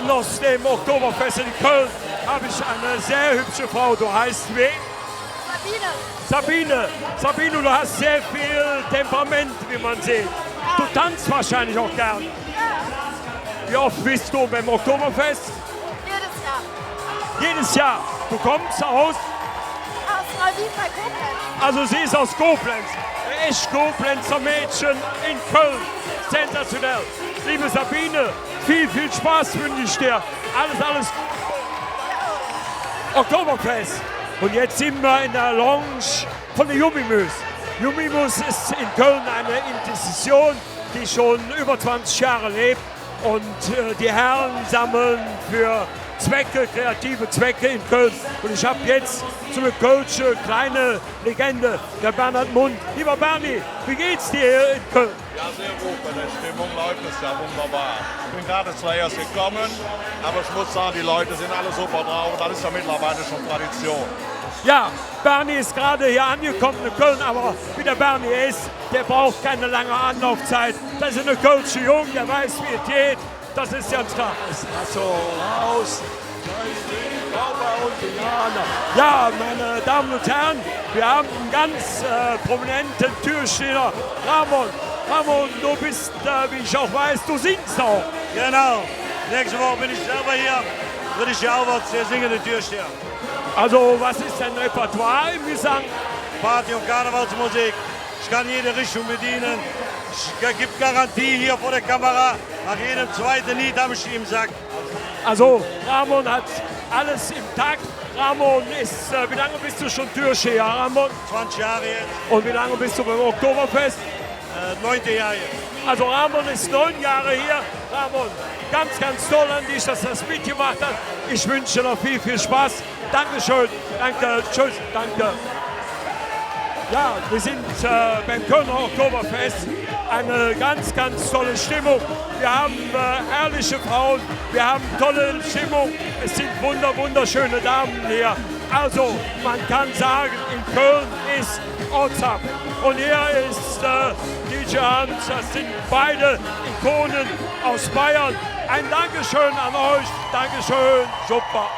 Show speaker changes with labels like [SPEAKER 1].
[SPEAKER 1] Erinnerungen aus dem Oktoberfest in Köln habe ich eine sehr hübsche Frau. Du heißt wie? Sabine. Sabine, du hast sehr viel Temperament, wie man sieht. Du tanzt wahrscheinlich auch gern. Wie oft bist du beim Oktoberfest?
[SPEAKER 2] Jedes Jahr.
[SPEAKER 1] Jedes Jahr. Du kommst aus?
[SPEAKER 2] Aus Neuwied bei Koblenz.
[SPEAKER 1] Also sie ist aus Koblenz. Echt Koblenzer Mädchen in Köln. Sensationell. Liebe Sabine, viel Spaß wünsche ich dir. Alles. Oktoberfest. Und jetzt sind wir in der Lounge von der Jumimus. Jumimus ist in Köln eine Institution, die schon über 20 Jahre lebt. Und die Herren sammeln für Zwecke, kreative Zwecke in Köln. Und ich habe jetzt so eine kölsche kleine Legende, der Bernhard Mund. Lieber Bernie, wie geht's dir hier in Köln?
[SPEAKER 3] Ja, sehr gut. Bei der Stimmung läuft es ja wunderbar. Ich bin gerade zwar erst gekommen, aber ich muss sagen, die Leute sind alle super drauf. Das ist ja mittlerweile schon Tradition.
[SPEAKER 1] Ja, Bernie ist gerade hier angekommen in Köln, aber wie der Bernie ist, der braucht keine lange Anlaufzeit. Das ist eine kölsche Jung, der weiß, wie es geht. Das ist ganz klar. So, raus. Ja, meine Damen und Herren, wir haben einen ganz prominenten Türsteher, Ramon. Ramon, du bist, wie ich auch weiß, du singst auch.
[SPEAKER 4] Genau. Nächste Woche bin ich selber hier. Würde ich ja auch was der singende Türsteher.
[SPEAKER 1] Also, was ist dein Repertoire im Gesang?
[SPEAKER 4] Party- und Karnevalsmusik. Ich kann jede Richtung bedienen. Ich gebe Garantie hier vor der Kamera. Nach jedem zweiten Lied habe ich die im Sack.
[SPEAKER 1] Also, Ramon hat alles im Takt. Ramon ist, wie lange bist du schon Türsteher, Ramon?
[SPEAKER 4] 20 Jahre jetzt.
[SPEAKER 1] Und wie lange bist du beim Oktoberfest?
[SPEAKER 4] 9. Jahr jetzt.
[SPEAKER 1] Also Ramon ist 9 Jahre hier. Ramon, ganz toll an dich, dass du das mitgemacht hast. Ich wünsche dir noch viel Spaß. Dankeschön. Danke. Tschüss. Danke. Ja, wir sind beim Kölner Oktoberfest. Eine ganz tolle Stimmung. Wir haben herrliche Frauen. Wir haben tolle Stimmung. Es sind wunderschöne Damen hier. Also, man kann sagen, in Köln ist awesome. Und hier ist DJ Hans. Das sind beide Ikonen aus Bayern. Ein Dankeschön an euch. Dankeschön. Super.